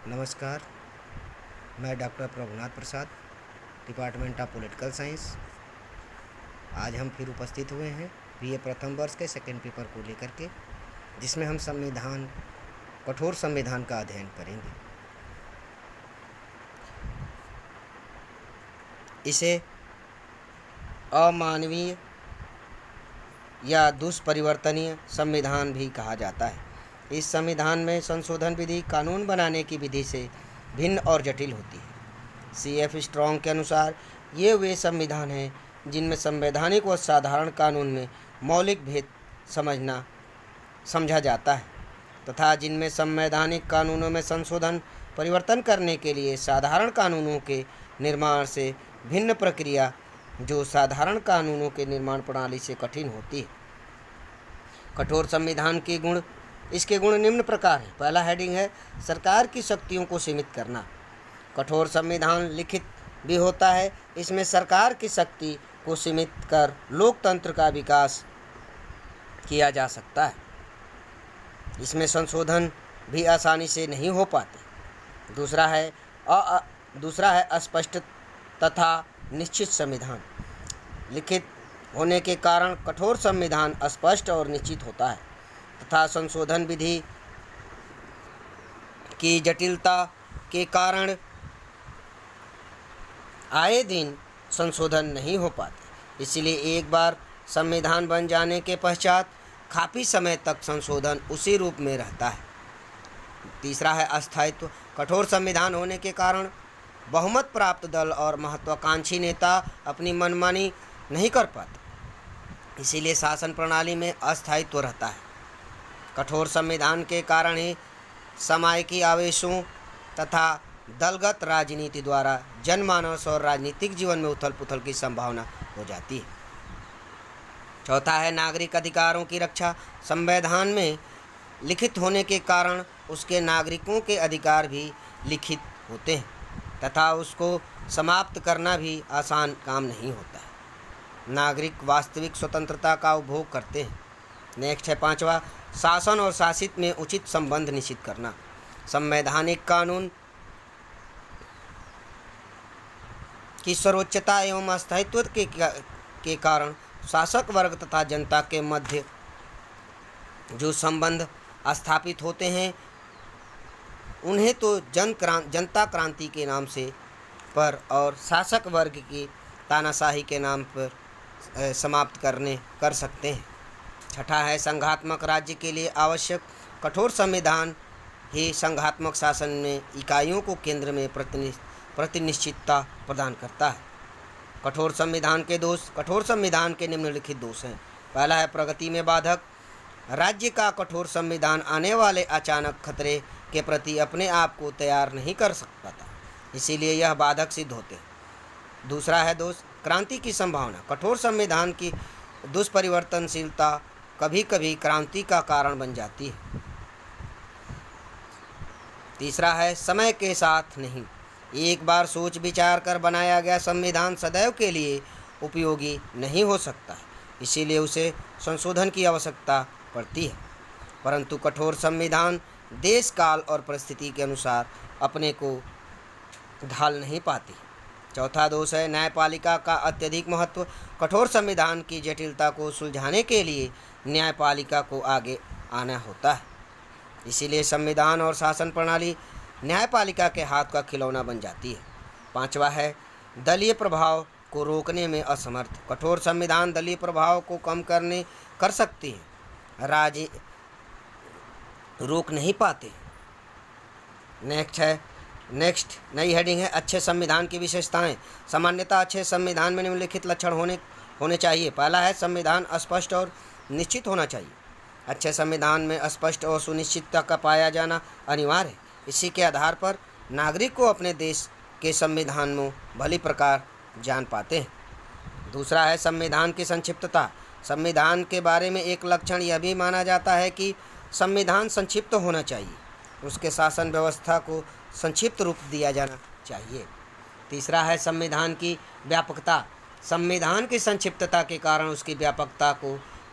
नमस्कार। मैं doctor Prabhunath Prasad, department of political science. आज हम फिर उपस्थित हुए हैं बीए प्रथम वर्ष के सेकेंड पेपर को लेकर के, जिसमें हम कठोर संविधान का अध्ययन करेंगे। इसे अमानवीय या दुष्परिवर्तनीय संविधान भी कहा जाता है। इस संविधान में संशोधन विधि कानून बनाने की विधि से भिन्न और जटिल होती है। CF स्ट्रॉन्ग के अनुसार ये वे संविधान हैं जिनमें संवैधानिक व साधारण कानून में मौलिक भेद समझा जाता है तथा जिनमें संवैधानिक कानूनों में संशोधन परिवर्तन करने के लिए साधारण कानूनों के निर्माण से भिन्न प्रक्रिया जो साधारण कानूनों के निर्माण प्रणाली से कठिन होती है। कठोर संविधान के गुण इसके गुण निम्न प्रकार हैं। पहला हेडिंग है सरकार की शक्तियों को सीमित करना। कठोर संविधान लिखित भी होता है। इसमें सरकार की शक्ति को सीमित कर लोकतंत्र का विकास किया जा सकता है। इसमें संशोधन भी आसानी से नहीं हो पाते। दूसरा है अस्पष्ट तथा निश्चित संविधान। लिखित होने के कारण कठोर संविधान अस्पष्ट और निश्चित होता है तथा संशोधन विधि की जटिलता के कारण आए दिन संशोधन नहीं हो पाते। इसलिए एक बार संविधान बन जाने के पश्चात काफ़ी समय तक संशोधन उसी रूप में रहता है। तीसरा है अस्थायित्व। कठोर संविधान होने के कारण बहुमत प्राप्त दल और महत्वाकांक्षी नेता अपनी मनमानी नहीं कर पाते। इसीलिए शासन प्रणाली में अस्थायित्व रहता है। कठोर संविधान के कारण ही सामयिकी आवेशों तथा दलगत राजनीति द्वारा जनमानस और राजनीतिक जीवन में उथल पुथल की संभावना हो जाती है। चौथा है नागरिक अधिकारों की रक्षा। संविधान में लिखित होने के कारण उसके नागरिकों के अधिकार भी लिखित होते हैं तथा उसको समाप्त करना भी आसान काम नहीं होता है। नागरिक वास्तविक स्वतंत्रता का उपभोग करते हैं। नेक्स्ट है पांचवा शासन और शासित में उचित संबंध निश्चित करना। संवैधानिक कानून की सर्वोच्चता एवं अस्थायित्व के कारण शासक वर्ग तथा जनता के मध्य जो संबंध स्थापित होते हैं उन्हें तो जनता क्रांति के नाम से पर और शासक वर्ग की तानाशाही के नाम पर समाप्त कर सकते हैं। छठा है संघात्मक राज्य के लिए आवश्यक कठोर संविधान ही संघात्मक शासन में इकाइयों को केंद्र में प्रतिनिश्चितता प्रदान करता है। कठोर संविधान के दोष। कठोर संविधान के निम्नलिखित दोष हैं। पहला है प्रगति में बाधक। राज्य का कठोर संविधान आने वाले अचानक खतरे के प्रति अपने आप को तैयार नहीं कर पाता, इसीलिए यह बाधक सिद्ध होते हैं। दूसरा है दोष क्रांति की संभावना। कठोर संविधान की दुष्परिवर्तनशीलता कभी कभी क्रांति का कारण बन जाती है। तीसरा है समय के साथ नहीं। एक बार सोच विचार कर बनाया गया संविधान सदैव के लिए उपयोगी नहीं हो सकता है, इसीलिए उसे संशोधन की आवश्यकता पड़ती है। परंतु कठोर संविधान देश काल और परिस्थिति के अनुसार अपने को ढाल नहीं पाती। चौथा दोष है न्यायपालिका का अत्यधिक महत्व। कठोर संविधान की जटिलता को सुलझाने के लिए न्यायपालिका को आगे आना होता है, इसीलिए संविधान और शासन प्रणाली न्यायपालिका के हाथ का खिलौना बन जाती है। पांचवा है दलीय प्रभाव को रोकने में असमर्थ। कठोर संविधान दलीय प्रभाव को कम कर सकती है, राज्य रोक नहीं पाते। नेक्स्ट नई हेडिंग है अच्छे संविधान की विशेषताएं। सामान्यतः अच्छे संविधान में निम्नलिखित लक्षण होने चाहिए। पहला है संविधान स्पष्ट और निश्चित होना चाहिए। अच्छे संविधान में स्पष्ट और सुनिश्चितता का पाया जाना अनिवार्य है। इसी के आधार पर नागरिक को अपने देश के संविधान में भली प्रकार जान पाते हैं। दूसरा है संविधान की संक्षिप्तता। संविधान के बारे में एक लक्षण यह भी माना जाता है कि संविधान संक्षिप्त होना चाहिए। उसके शासन व्यवस्था को संक्षिप्त रूप दिया जाना चाहिए। तीसरा है संविधान की व्यापकता। संविधान की संक्षिप्तता के कारण उसकी व्यापकता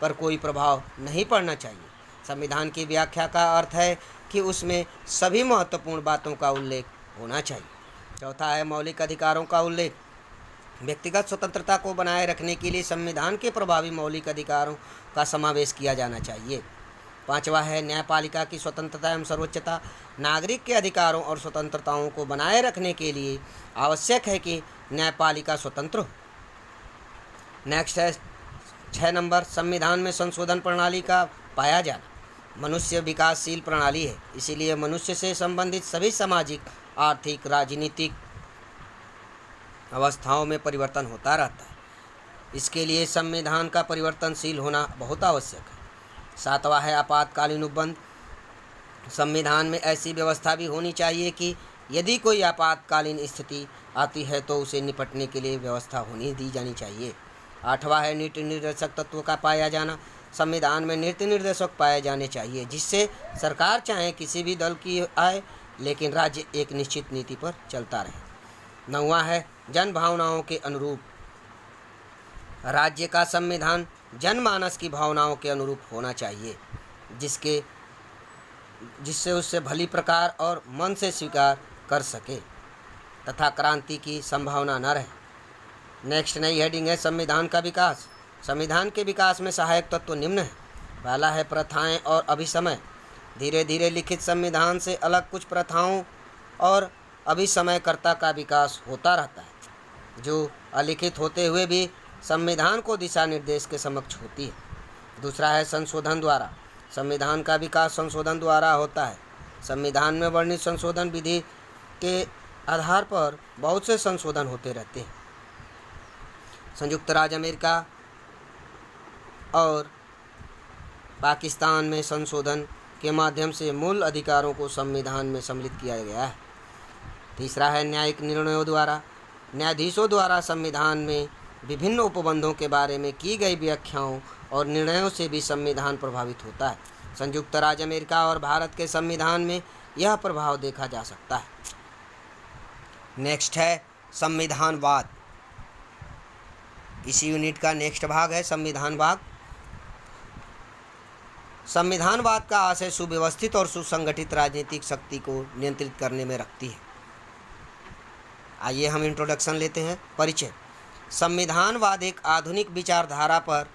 पर कोई प्रभाव नहीं पड़ना चाहिए। संविधान की व्याख्या का अर्थ है कि उसमें सभी महत्वपूर्ण बातों का उल्लेख होना चाहिए। चौथा है मौलिक अधिकारों का उल्लेख। व्यक्तिगत स्वतंत्रता को बनाए रखने के लिए संविधान के प्रभावी मौलिक अधिकारों का समावेश किया जाना चाहिए। पांचवा है न्यायपालिका की स्वतंत्रता एवं सर्वोच्चता। नागरिक के अधिकारों और स्वतंत्रताओं को बनाए रखने के लिए आवश्यक है कि न्यायपालिका स्वतंत्र हो। नेक्स्ट है 6 नंबर, संविधान में संशोधन प्रणाली का पाया जाना। मनुष्य विकासशील प्रणाली है, इसीलिए मनुष्य से संबंधित सभी सामाजिक, आर्थिक, राजनीतिक अवस्थाओं में परिवर्तन होता रहता है। इसके लिए संविधान का परिवर्तनशील होना बहुत आवश्यक है। 7वां है आपातकालीन उपबंध। संविधान में ऐसी व्यवस्था भी होनी चाहिए कि यदि कोई आपातकालीन स्थिति आती है तो उसे निपटने के लिए व्यवस्था होनी दी जानी चाहिए। 8वां है नीति निर्देशक तत्व का पाया जाना। संविधान में नीति निर्देशक पाए जाने चाहिए जिससे सरकार चाहे किसी भी दल की आए, लेकिन राज्य एक निश्चित नीति पर चलता रहे। 9वां है जन भावनाओं के अनुरूप। राज्य का संविधान जनमानस की भावनाओं के अनुरूप होना चाहिए, जिससे उससे भली प्रकार और मन से स्वीकार कर सके तथा क्रांति की संभावना न रहे। नेक्स्ट नई हेडिंग है संविधान का विकास। संविधान के विकास में सहायक तत्व निम्न है। पहला है प्रथाएं और अभिसमय। धीरे धीरे लिखित संविधान से अलग कुछ प्रथाओं और अभिसमयकर्ता का विकास होता रहता है, जो अलिखित होते हुए भी संविधान को दिशा निर्देश के समक्ष होती है। दूसरा है संशोधन द्वारा। संविधान का विकास संशोधन द्वारा होता है। संविधान में वर्णित संशोधन विधि के आधार पर बहुत से संशोधन होते रहते हैं। संयुक्त राज्य अमेरिका और पाकिस्तान में संशोधन के माध्यम से मूल अधिकारों को संविधान में सम्मिलित किया गया है। तीसरा है न्यायिक निर्णयों द्वारा। न्यायाधीशों द्वारा संविधान में विभिन्न उपबंधों के बारे में की गई व्याख्याओं और निर्णयों से भी संविधान प्रभावित होता है। संयुक्त राज्य अमेरिका और भारत के संविधान में यह प्रभाव देखा जा सकता है। नेक्स्ट है संविधानवाद। इसी यूनिट का नेक्स्ट भाग है संविधानवाद। संविधानवाद का आशय सुव्यवस्थित और सुसंगठित राजनीतिक शक्ति को नियंत्रित करने में रखती है। आइए हम इंट्रोडक्शन लेते हैं। परिचय। संविधानवाद एक आधुनिक विचारधारा पर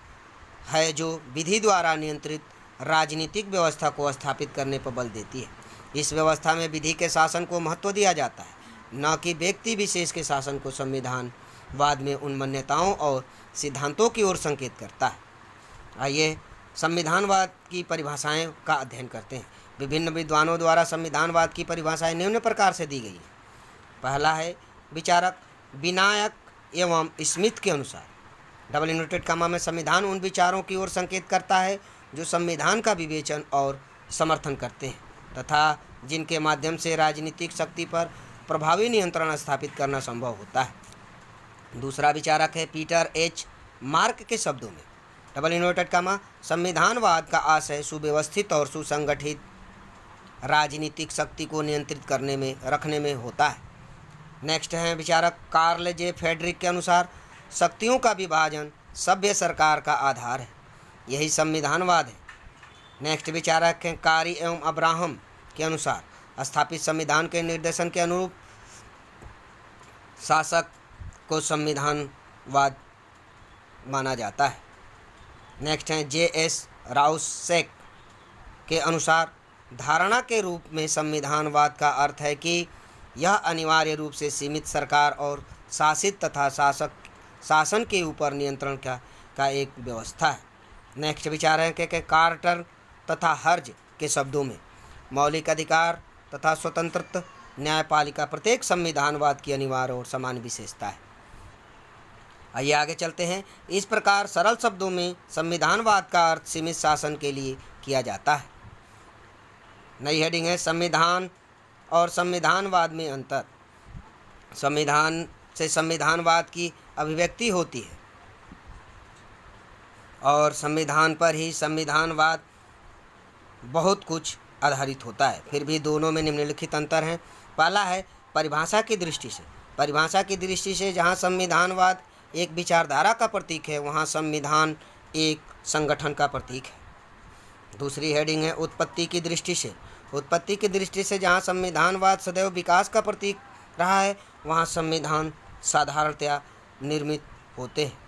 है जो विधि द्वारा नियंत्रित राजनीतिक व्यवस्था को स्थापित करने पर बल देती है। इस व्यवस्था में विधि के शासन को महत्व दिया जाता है, न कि व्यक्ति विशेष के शासन को। संविधानवाद में उन मान्यताओं और सिद्धांतों की ओर संकेत करता है। आइए संविधानवाद की परिभाषाएं का अध्ययन करते हैं। विभिन्न विद्वानों द्वारा संविधानवाद की परिभाषाएं निम्न प्रकार से दी गई हैं। पहला है विचारक विनायक एवं स्मिथ के अनुसार, डबल इन्वर्टेड कॉमा में, संविधान उन विचारों की ओर संकेत करता है जो संविधान का विवेचन और समर्थन करते हैं तथा जिनके माध्यम से राजनीतिक शक्ति पर प्रभावी नियंत्रण स्थापित करना संभव होता है। दूसरा विचारक है पीटर एच मार्क के शब्दों में, डबल इन्वर्टेड कॉमा, संविधानवाद का आशय सुव्यवस्थित और सुसंगठित राजनीतिक शक्ति को नियंत्रित रखने में होता है। नेक्स्ट है विचारक कार्ल जे फेडरिक के अनुसार, शक्तियों का विभाजन सभ्य सरकार का आधार है, यही संविधानवाद है। नेक्स्ट विचारक हैं कारी एवं अब्राहम के अनुसार, स्थापित संविधान के निर्देशन के अनुरूप शासक को संविधानवाद माना जाता है। नेक्स्ट हैं जे.एस. राउसेक के अनुसार, धारणा के रूप में संविधानवाद का अर्थ है कि यह अनिवार्य रूप से सीमित सरकार और शासित तथा शासन के ऊपर नियंत्रण का एक व्यवस्था है। नेक्स्ट विचार है कि कार्टर तथा हर्ज के शब्दों में, मौलिक अधिकार तथा स्वतंत्र न्यायपालिका प्रत्येक संविधानवाद की अनिवार्य और समान विशेषता है। आइए आगे चलते हैं। इस प्रकार सरल शब्दों में संविधानवाद का अर्थ सीमित शासन के लिए किया जाता है। नई हेडिंग है संविधान और संविधानवाद में अंतर। संविधान से संविधानवाद की अभिव्यक्ति होती है और संविधान पर ही संविधानवाद बहुत कुछ आधारित होता है। फिर भी दोनों में निम्नलिखित अंतर हैं। पहला है परिभाषा की दृष्टि से। परिभाषा की दृष्टि से जहाँ संविधानवाद एक विचारधारा का प्रतीक है, वहाँ संविधान एक संगठन का प्रतीक है। दूसरी हेडिंग है उत्पत्ति की दृष्टि से। उत्पत्ति की दृष्टि से जहाँ संविधानवाद सदैव विकास का प्रतीक रहा है, वहाँ संविधान साधारणतया निर्मित होते हैं।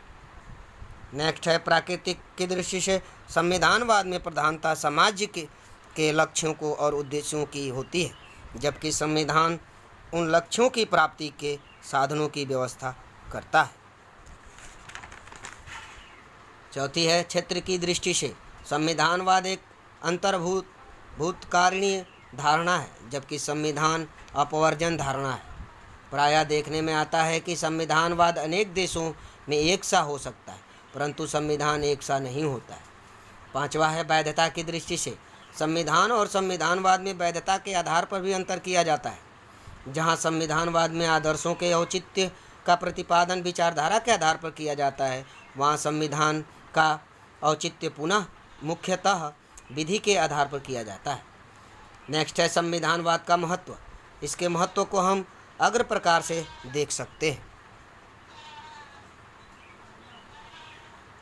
नेक्स्ट है प्राकृतिक की दृष्टि से संविधानवाद में प्रधानता समाज के लक्ष्यों को और उद्देश्यों की होती है, जबकि संविधान उन लक्ष्यों की प्राप्ति के साधनों की व्यवस्था करता है। चौथी है क्षेत्र की दृष्टि से संविधानवाद एक भूतकारणीय धारणा है, जबकि संविधान अपवर्जन धारणा है। प्रायः देखने में आता है कि संविधानवाद अनेक देशों में एक सा हो सकता है, परंतु संविधान एक सा नहीं होता है। पांचवा है वैधता की दृष्टि से संविधान और संविधानवाद में वैधता के आधार पर भी अंतर किया जाता है। जहां संविधानवाद में आदर्शों के औचित्य का प्रतिपादन विचारधारा के आधार पर किया जाता है, वहां संविधान का औचित्य पुनः मुख्यतः विधि के आधार पर किया जाता है। नेक्स्ट है संविधानवाद का महत्व। इसके महत्व को हम अग्र प्रकार से देख सकते हैं।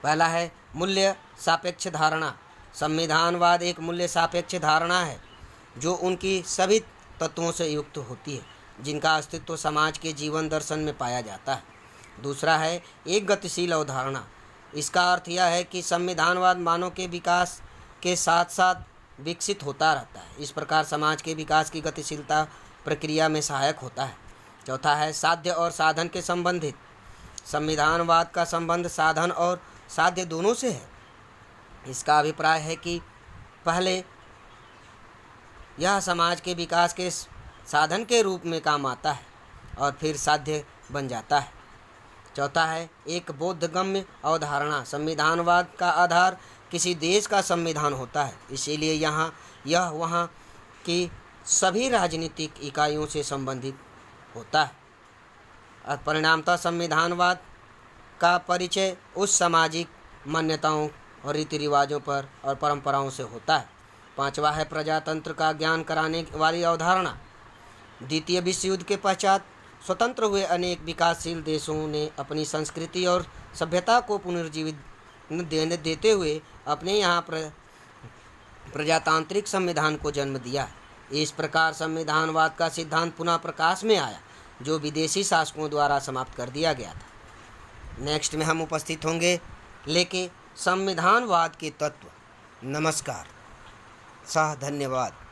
पहला है मूल्य सापेक्ष धारणा। संविधानवाद एक मूल्य सापेक्ष धारणा है जो उनकी सभी तत्वों से युक्त होती है जिनका अस्तित्व समाज के जीवन दर्शन में पाया जाता है। दूसरा है एक गतिशील अवधारणा। इसका अर्थ यह है कि संविधानवाद मानव के विकास के साथ साथ विकसित होता रहता है। इस प्रकार समाज के विकास की गतिशीलता प्रक्रिया में सहायक होता है। चौथा है साध्य और साधन के संबंधित। संविधानवाद का संबंध साधन और साध्य दोनों से है। इसका अभिप्राय है कि पहले यह समाज के विकास के साधन के रूप में काम आता है और फिर साध्य बन जाता है। चौथा है एक बोधगम्य अवधारणा। संविधानवाद का आधार किसी देश का संविधान होता है, इसीलिए यह वहाँ की सभी राजनीतिक इकाइयों से संबंधित होता है और परिणामतः संविधानवाद का परिचय उस सामाजिक मान्यताओं और रीति रिवाजों पर और परंपराओं से होता है। पांचवा है प्रजातंत्र का ज्ञान कराने वाली अवधारणा। द्वितीय विश्व युद्ध के पश्चात स्वतंत्र हुए अनेक विकासशील देशों ने अपनी संस्कृति और सभ्यता को पुनर्जीवित देते हुए अपने यहाँ प्रजातांत्रिक संविधान को जन्म दिया। इस प्रकार संविधानवाद का सिद्धांत पुनः प्रकाश में आया जो विदेशी शासकों द्वारा समाप्त कर दिया गया था। नेक्स्ट में हम उपस्थित होंगे लेके संविधानवाद के तत्व। नमस्कार। धन्यवाद।